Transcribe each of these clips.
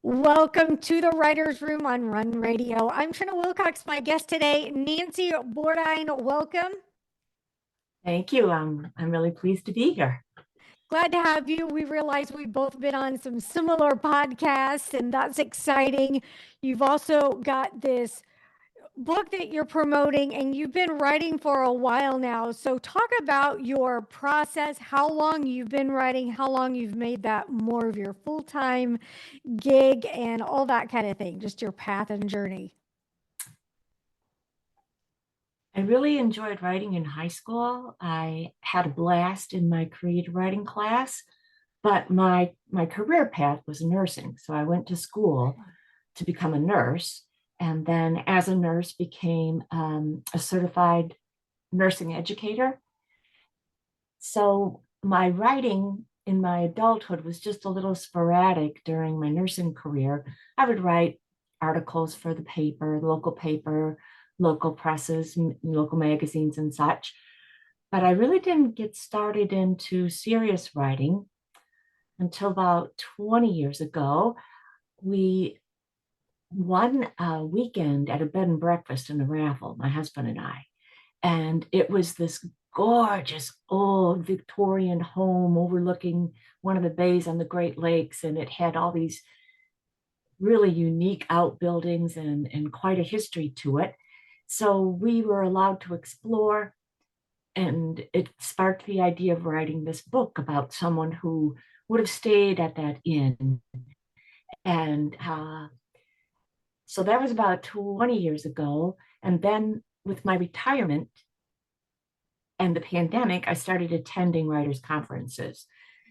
Welcome to the Writers Room on Run Radio. I'm Trina Wilcox. My guest today, Nancy Bordine. Welcome. Thank you. I'm really pleased to be here. Glad to have you. We realize we've both been on some similar podcasts, and that's exciting. You've also got this book that you're promoting, and you've been writing for a while now. So, talk about your process, how long you've been writing, how long you've made that more of your full time gig, and all that kind of thing, just your path and journey. I really enjoyed writing in high school. I had a blast in my creative writing class, but my career path was nursing. So I went to school to become a nurse, and then as a nurse became a certified nursing educator. So my writing in my adulthood was just a little sporadic during my nursing career. I would write articles for the paper, local paper, local presses, local magazines, and such. But I really didn't get started into serious writing until about 20 years ago. We won a weekend at a bed and breakfast in a raffle, my husband and I. And it was this gorgeous old Victorian home overlooking one of the bays on the Great Lakes. And it had all these really unique outbuildings and quite a history to it. So we were allowed to explore, and it sparked the idea of writing this book about someone who would have stayed at that inn. And so that was about 20 years ago. And then with my retirement, and the pandemic, I started attending writers' conferences.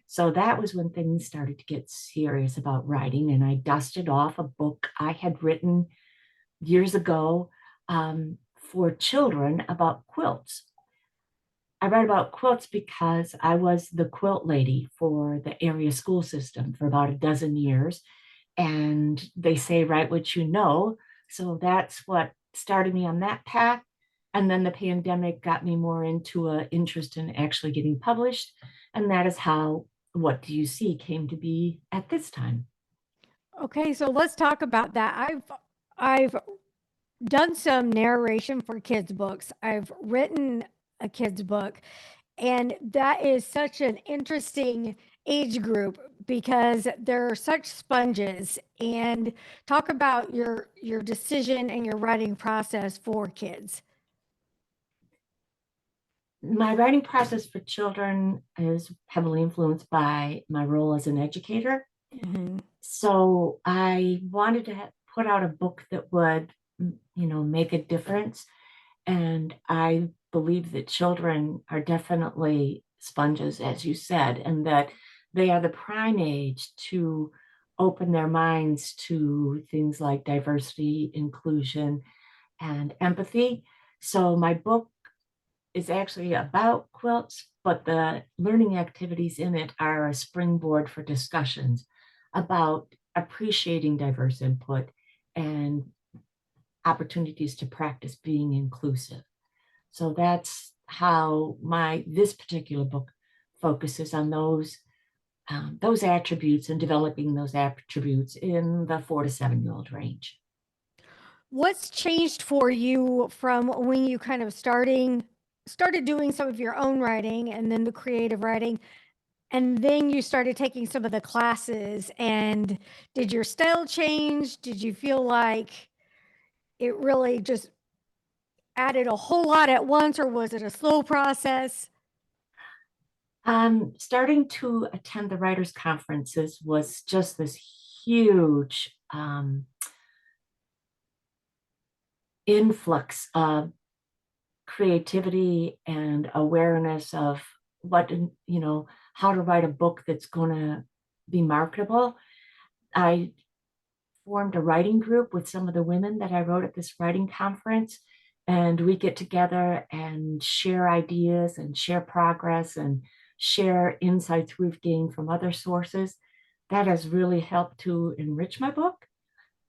So that was when things started to get serious about writing. And I dusted off a book I had written years ago for children about quilts. I write about quilts because I was the quilt lady for the area school system for about a dozen years. And they say, write what you know. So that's what started me on that path. And then the pandemic got me more into an interest in actually getting published. And that is how What Do You See came to be at this time. Okay, so let's talk about that. I've done some narration for kids books. I've written a kids book, and that is such an interesting age group because they're such sponges. And talk about your decision and your writing process for kids. My writing process for children is heavily influenced by my role as an educator. Mhm. So I wanted to put out a book that would, make a difference. And I believe that children are definitely sponges, as you said, and that they are the prime age to open their minds to things like diversity, inclusion, and empathy. So my book is actually about quilts, but the learning activities in it are a springboard for discussions about appreciating diverse input and opportunities to practice being inclusive. So that's how my this particular book focuses on those attributes and developing those attributes in the 4 to 7 year old range. What's changed for you from when you kind of started doing some of your own writing and then the creative writing, and then you started taking some of the classes? And did your style change? Did you feel like it really just added a whole lot at once, or was it a slow process? Starting to attend the writers' conferences was just this huge influx of creativity and awareness of what, how to write a book that's going to be marketable. I formed a writing group with some of the women that I wrote at this writing conference. And we get together and share ideas and share progress and share insights we've gained from other sources. That has really helped to enrich my book.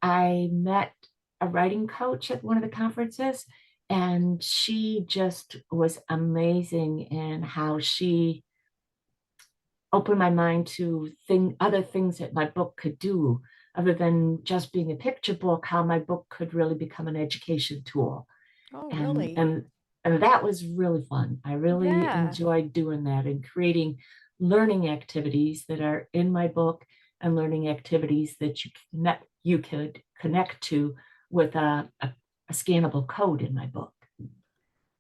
I met a writing coach at one of the conferences, and she just was amazing in how she opened my mind to other things that my book could do, other than just being a picture book, how my book could really become an education tool. Oh, And really? and and that was really fun. I really Yeah. enjoyed doing that and creating learning activities that are in my book and learning activities that you could connect to with a scannable code in my book.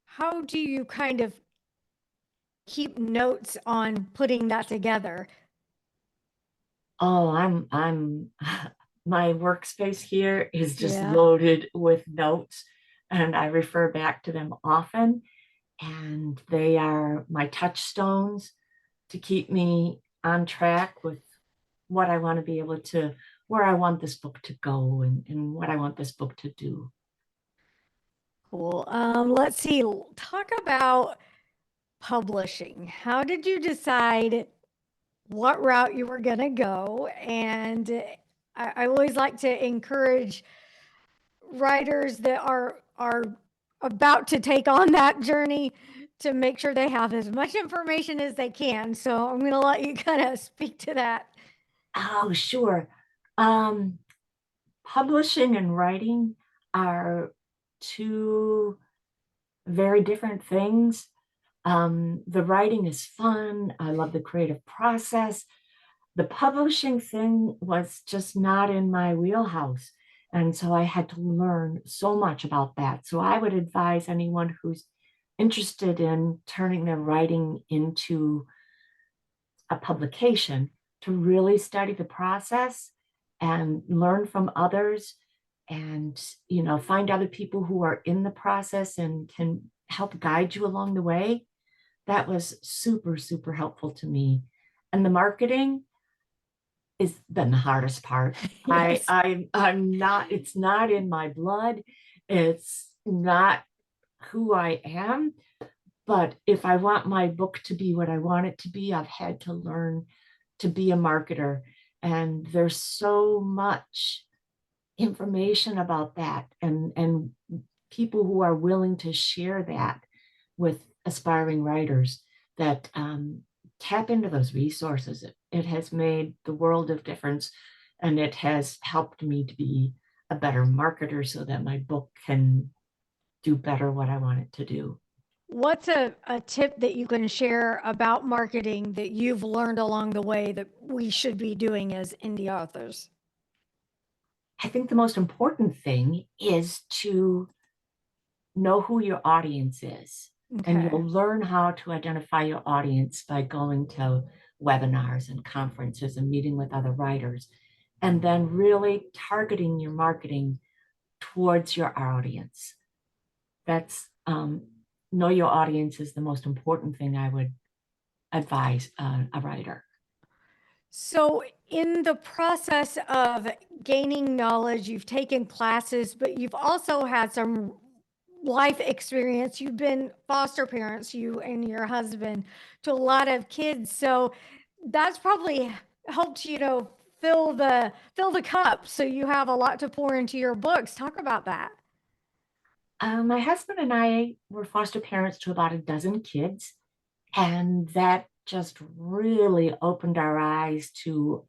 How do you kind of keep notes on putting that together? Oh, I'm my workspace here is just Yeah. loaded with notes, and I refer back to them often, and they are my touchstones to keep me on track with what I want to be able to, where I want this book to go, and what I want this book to do. Cool. Let's see. Talk about publishing. How did you decide what route you were going to go? And I always like to encourage writers that are about to take on that journey to make sure they have as much information as they can. So I'm going to let you kind of speak to that. Oh, sure. Um, Publishing and writing are two very different things. The writing is fun. I love the creative process. The publishing thing was just not in my wheelhouse. And so I had to learn so much about that. So I would advise anyone who's interested in turning their writing into a publication to really study the process and learn from others and find other people who are in the process and can help guide you along the way. That was super, super helpful to me. And the marketing is been the hardest part. Yes. I'm not, it's not in my blood. It's not who I am. But if I want my book to be what I want it to be, I've had to learn to be a marketer. And there's so much information about that and people who are willing to share that with aspiring writers that tap into those resources. It has made the world of difference, and it has helped me to be a better marketer so that my book can do better what I want it to do. What's a tip that you can share about marketing that you've learned along the way that we should be doing as indie authors? I think the most important thing is to know who your audience is. And Okay. you'll learn how to identify your audience by going to webinars and conferences and meeting with other writers, and then really targeting your marketing towards your audience. That's know your audience is the most important thing I would advise a writer. So, in the process of gaining knowledge, you've taken classes, but you've also had some life experience. You've been foster parents, you and your husband, to a lot of kids. So, that's probably helped, fill the cup so you have a lot to pour into your books. Talk about that. My husband and I were foster parents to about a dozen kids, and that just really opened our eyes to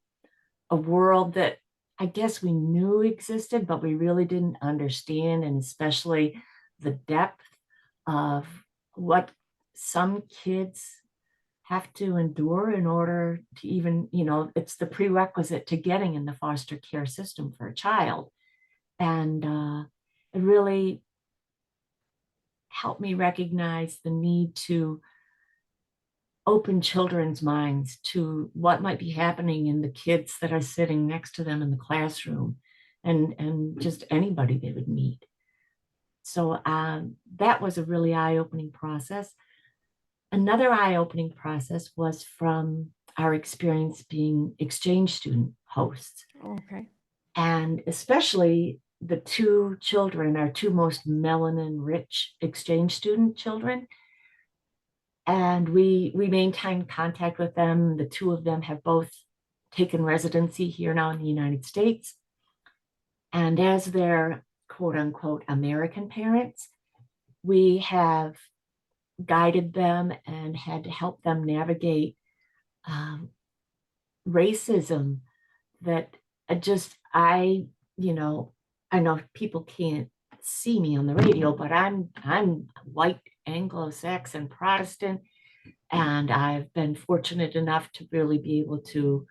a world that I guess we knew existed, but we really didn't understand, and especially the depth of what some kids have to endure in order to even, it's the prerequisite to getting in the foster care system for a child. And it really helped me recognize the need to open children's minds to what might be happening in the kids that are sitting next to them in the classroom and just anybody they would meet. So that was a really eye-opening process. Another eye-opening process was from our experience being exchange student hosts, Okay. and especially the two children, our two most melanin rich exchange student children. And we maintain contact with them. The two of them have both taken residency here now in the United States. And as their quote unquote American parents, we have guided them and had to help them navigate um, racism that I, you know, I know people can't see me on the radio, but I'm white Anglo-Saxon Protestant, and I've been fortunate enough to really be able to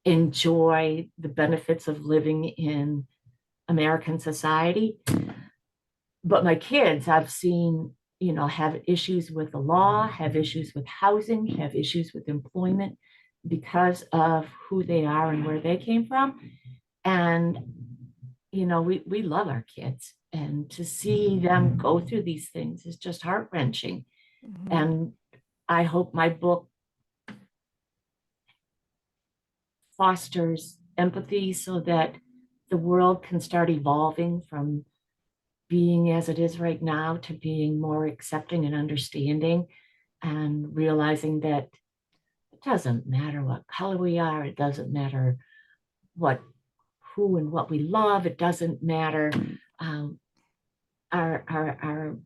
enjoy the benefits of living in American society. But my kids, I've seen, have issues with the law, have issues with housing, have issues with employment because of who they are and where they came from. And, we love our kids. And to see them go through these things is just heart wrenching. Mhm. And I hope my book fosters empathy so that the world can start evolving from being as it is right now to being more accepting and understanding, and realizing that it doesn't matter what color we are, it doesn't matter what who and what we love, it doesn't matter um, our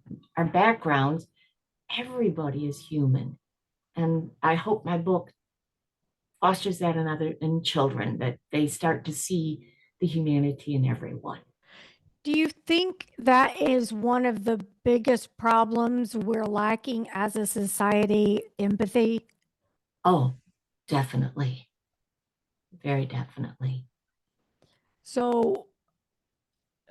backgrounds. Everybody is human, and I hope my book fosters that in children, that they start to see the humanity in everyone. Do you think that is one of the biggest problems we're lacking as a society, empathy? Oh, definitely, very definitely. So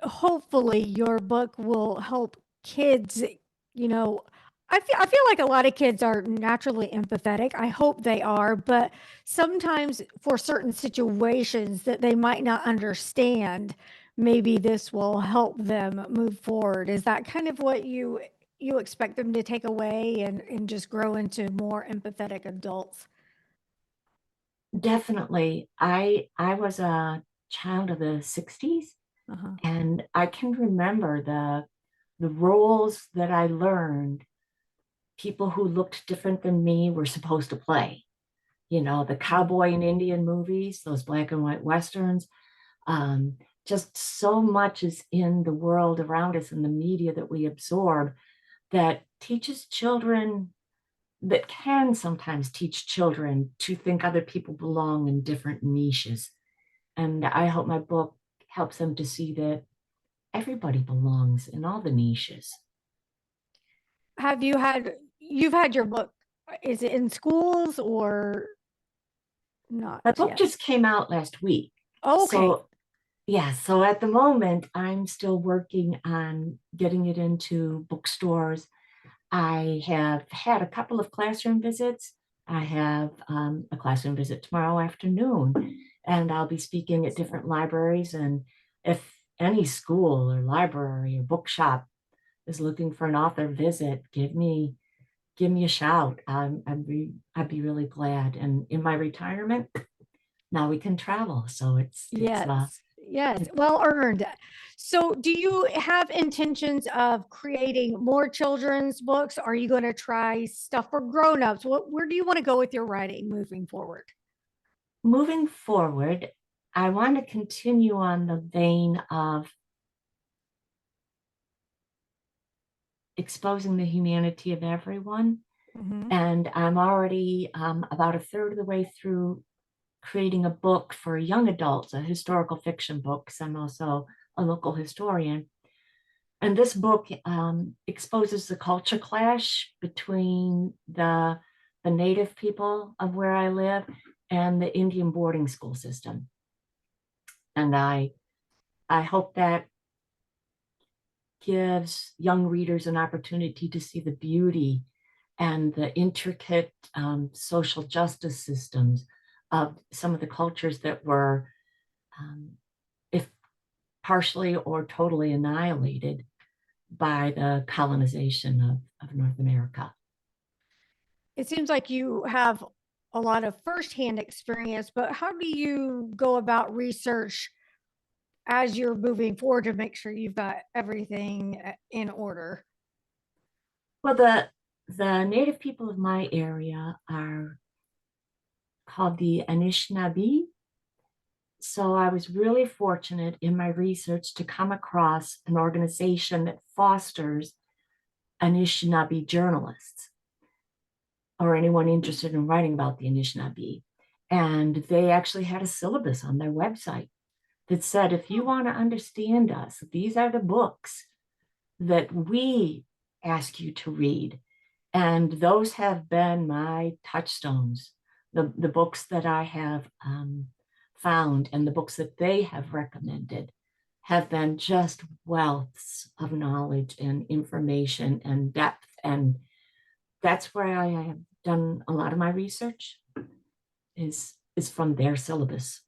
hopefully your book will help kids, you know, I feel like a lot of kids are naturally empathetic. I hope they are, but sometimes for certain situations that they might not understand, maybe this will help them move forward. Is that kind of what you expect them to take away and just grow into more empathetic adults? Definitely. I was a child of the 60s, Uh-huh. and I can remember the roles that I learned people who looked different than me were supposed to play. The cowboy and Indian movies, those black and white westerns. Um, just so much is in the world around us and the media that we absorb that teaches children, that can sometimes teach children to think other people belong in different niches. And I hope my book helps them to see that everybody belongs in all the niches. You've had your book, is it in schools or not My book yet? just came out last week. Oh, okay. So, yeah, so at the moment, I'm still working on getting it into bookstores. I have had a couple of classroom visits. I have a classroom visit tomorrow afternoon, and I'll be speaking at different libraries. And if any school or library or bookshop is looking for an author visit, give me a shout. I'd be really glad. And in my retirement, now we can travel. So Yes. Yes. it, Well earned. So, do you have intentions of creating more children's books? Are you going to try stuff for grown-ups? Where do you want to go with your writing moving forward? moving forward. I want to continue on the vein of exposing the humanity of everyone. Mhm. And I'm already about a third of the way through creating a book for young adults, a historical fiction book, because I'm also a local historian. And this book exposes the culture clash between the native people of where I live and the Indian boarding school system. And I hope that gives young readers an opportunity to see the beauty and the intricate social justice systems of some of the cultures that were, if partially or totally annihilated by the colonization of North America. It seems like you have a lot of firsthand experience, but how do you go about research as you're moving forward to make sure you've got everything in order? Well, the native people of my area are called the Anishinaabe. So I was really fortunate in my research to come across an organization that fosters Anishinaabe journalists or anyone interested in writing about the Anishinaabe. And they actually had a syllabus on their website that said, if you want to understand us, these are the books that we ask you to read. And those have been my touchstones, the books that I have found and the books that they have recommended have been just wealths of knowledge and information and depth. And that's where I have done a lot of my research is from their syllabus.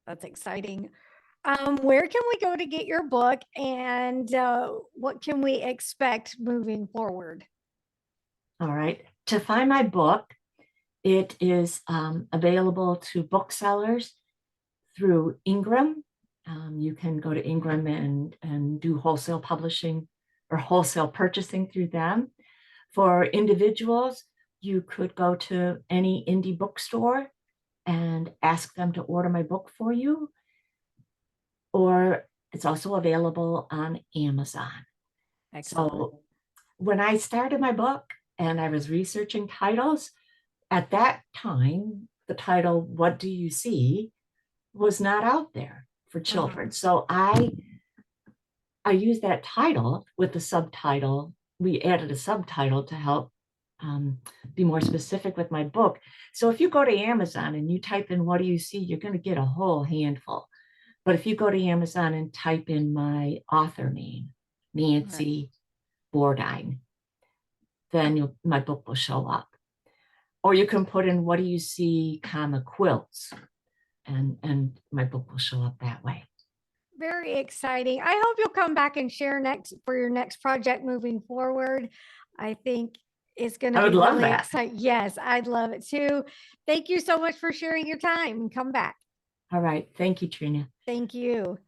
That's exciting. Where can we go to get your book, and what can we expect moving forward? All right. To find my book, it is available to booksellers through Ingram. You can go to Ingram and do wholesale publishing or wholesale purchasing through them. For individuals, you could go to any indie bookstore and ask them to order my book for you, or it's also available on Amazon. Excellent. So when I started my book and I was researching titles, at that time, the title, What Do You See, was not out there for children. So I used that title with the subtitle. We added a subtitle to help be more specific with my book. So if you go to Amazon and you type in, what do you see, you're going to get a whole handful. But if you go to Amazon and type in my author name, Nancy Bordine, then my book will show up. Or you can put in, what do you see, comma, quilts, and my book will show up that way. Very exciting. I hope you'll come back and share next for your next project moving forward. I think it's going to I would be love really that. exciting. Yes, I'd love it too. Thank you so much for sharing your time, and come back. All right. Thank you, Trina. Thank you.